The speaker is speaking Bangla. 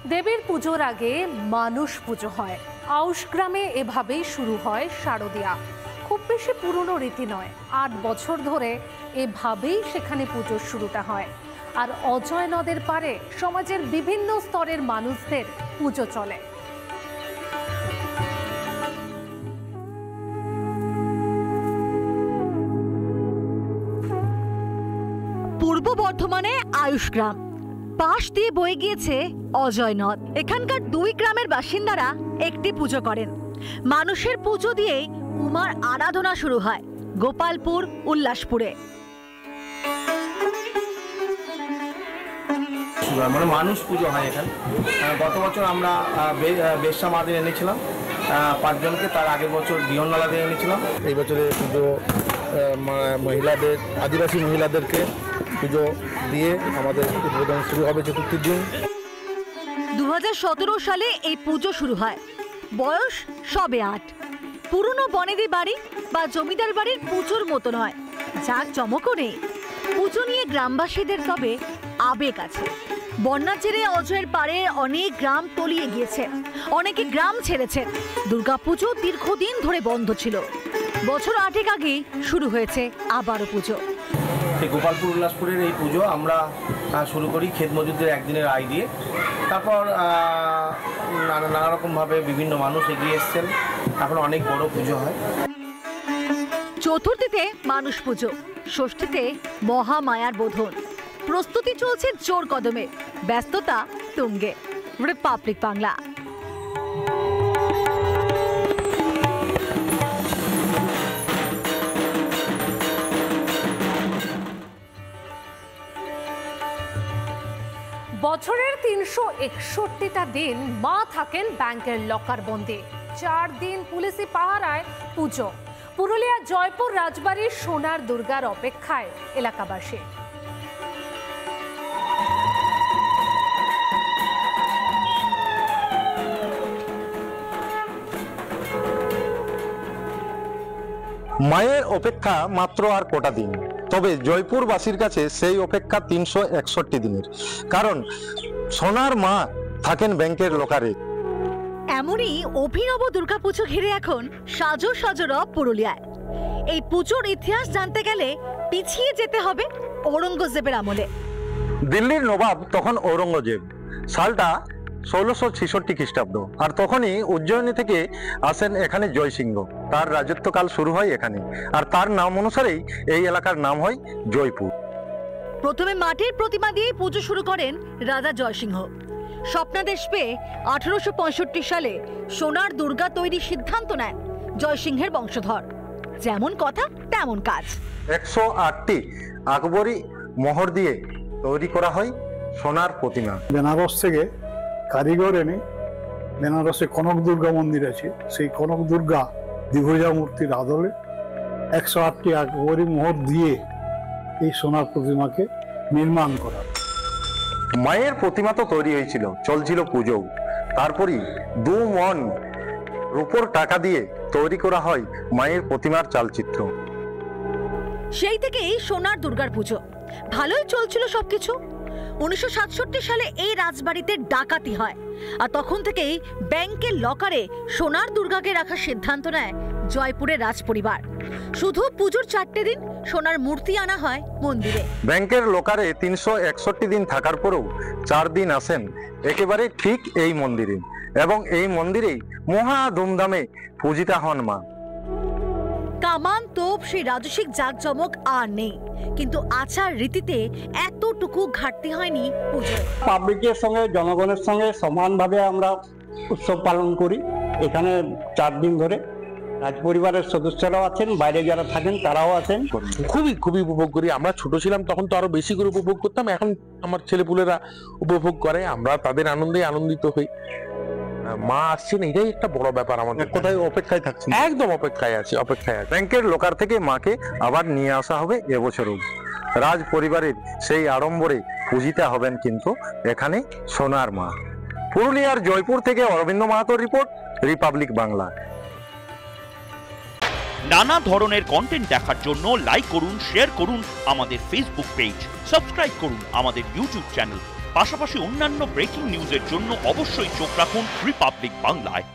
দেবীর পুজোর আগে মানুষ পুজো হয়। আউশ গ্রামে এভাবেই শুরু হয় শারদিয়া। খুব বেশি পুরনো রীতি নয়, ৮ বছর ধরে এভাবেই সেখানে পুজোর শুরুটা হয়। আর অজয় নদের পারে সমাজের বিভিন্ন স্তরের মানুষদের পুজো চলে। পূর্ব বর্ধমানে আয়ুষ গ্রাম, পাশ দিয়ে বয়ে গিয়েছে অজয় নদ। এখানকার 2 গ্রামের বাসিন্দারা একটি পুজো করেন। মানুষের পুজো দিয়েই উমার আরাধনা শুরু হয় গোপালপুর উল্লাসপুরে। মানে মানুষ পুজো হয় এখানে। গত বছর আমরা বেশ্যা মাদের এনেছিলাম 5 জনকে, তার আগের বছর বিহনলাদের এনেছিলাম। এই বছরে পুজো মহিলাদের, আদিবাসী মহিলাদেরকে পুজো দিয়ে আমাদের উদ্বোধন শুরু হবে চতুর্থীর দিন। 2017 সালে এই পুজো শুরু হয়। বয়স সবে 8। পুরনো বনেদি বাড়ি বা জমিদার বাড়ির পুজোর মতো নয়, যার চমকও নেই। পুজো নিয়ে গ্রামবাসীদের তবে আবেগ আছে। বন্যার জেরে অজয়ের পাড়ে অনেক গ্রাম তলিয়ে গিয়েছে, অনেকে গ্রাম ছেড়েছেন। দুর্গাপুজো দীর্ঘদিন ধরে বন্ধ ছিল। বছর 8 আগেই শুরু হয়েছে আবারও পুজো। গোপালপুর উল্লাসপুরের এই পুজো আমরা শুরু করি ক্ষেত মজুরদের একদিনের আয় দিয়ে। তারপর নানা রকমভাবে বিভিন্ন মানুষ এগিয়ে এসছেন। এখন অনেক বড় পুজো হয়। চতুর্থীতে মানুষ পুজো, ষষ্ঠীতে মহামায়ার বোধন। প্রস্তুতি চলছে জোর কদমে, ব্যস্ততা তুঙ্গে। রিপাবলিক বাংলা। বছরের 361টা দিন মা থাকেন ব্যাংকের লকার বন্দি। 4 দিন পুলিশি পাহারায় পুজো। পুরুলিয়া জয়পুর রাজবাড়ির সোনার দুর্গার অপেক্ষায় এলাকাবাসী। মায়ের অপেক্ষা মাত্র আর কটা দিন, তবে জয়পুরবাসীর কাছে সেই অপেক্ষা 361 দিনের। কারণ সোনার মা থাকেন ব্যাংকের লকারে। এমনই অভিনব দুর্গাপুজো ঘিরে এখন সাজো সাজো রব পুরুলিয়ায়। এই পুজোর ইতিহাস জানতে গেলে পিছিয়ে যেতে হবে ঔরঙ্গজেবের আমলে। দিল্লির নবাব তখন ঔরঙ্গজেব, সালটা 1666 খ্রিস্টাব্দ। আর তখনই উজ্জয়িনী থেকে আসেন এখানে জয়সিংহ। তার রাজত্বকাল শুরু হয় এখানে, আর তার নাম অনুসারেই এই এলাকার নাম হয় জয়পুর। প্রথমে মাটির প্রতিমা দিয়ে পুজো শুরু করেন রাজা জয়সিংহ। স্বপ্নাদেশ পেয়ে 1865 সালে সোনার দুর্গা তৈরির সিদ্ধান্ত নেন জয়সিংহের বংশধর। যেমন কথা তেমন কাজ। 108টি আকবরী মোহর দিয়ে তৈরি করা হয় সোনার প্রতিমা। বেনারস থেকে কারিগর এনে বেনারসে কনক দুর্গা মন্দির আছে, সেই কনক দুর্গা দ্বিভুজা মূর্তির আদলে 108টি আকবরী মোহর দিয়ে এই সোনার প্রতিমাকে নির্মাণ করা। মায়ের প্রতিমা তো তৈরি হয়েছিল, চলছিল পুজো। তারপরই 2 মণ রূপোর টাকা দিয়ে তৈরি করা হয় মায়ের প্রতিমার চালচিত্র। সেই থেকেই সোনার দুর্গার পুজো। ভালোই চলছিল সবকিছু। 1967 সালে এই রাজবাড়িতে ডাকাতি হয়, আর তখন থেকেই ব্যাংকের লকারে সোনার দুর্গাকে রাখার সিদ্ধান্ত নেয় জয়পুরের রাজপরিবার। শুধু পুজোর 4টে দিন সোনার মূর্তি আনা হয় মন্দিরে। ব্যাংকের লকারে 361 দিন থাকার পরেও 4 দিন আসেন একেবারে ঠিক এই মন্দিরে, এবং এই মন্দিরেই মহা ধুমধামে পূজিতা হন মা। কামান তোপ সেই রাজসিক জাঁকজমক আর নেই, কিন্তু আচার রীতিতে এতটুকু ঘাটতি হয়নি পুজোয়। পাবলিকের সঙ্গে, জনগণের সঙ্গে সমানভাবে আমরা উৎসব পালন করি। এখানে 4 দিন ধরে রাজপরিবারের সদস্যরাও আছেন, বাইরে যারা থাকেন তারাও আছেন। খুবই উপভোগ করি। আমরা ছোট ছিলাম তখন তো আরো বেশি করে উপভোগ করতাম, এখন আমার ছেলেপুলেরা উপভোগ করে, আমরা তাদের আনন্দে আনন্দিত হই। মা আসছেন, এটাই একটা বড় ব্যাপার আমাদের। কোথায় অপেক্ষায় থাকছেন? একদম অপেক্ষায় আছে। ব্যাংকের লোকার থেকে মাকে আবার নিয়ে আসা হবে এবছরও। রাজ পরিবারের সেই আড়ম্বরে পূজিতা হবেন কিন্তু এখানে সোনার মা। পুরুলিয়ার জয়পুর থেকে অরবিন্দ মাহাতোর রিপোর্ট, রিপাবলিক বাংলা। নানা ধরনের কন্টেন্ট দেখার জন্য লাইক করুন, শেয়ার করুন আমাদের ফেসবুক পেজ, সাবস্ক্রাইব করুন আমাদের ইউটিউব চ্যানেল। পাশাপাশি অন্যান্য ব্রেকিং নিউজের জন্য অবশ্যই চোখ রাখুন রিপাবলিক বাংলায়।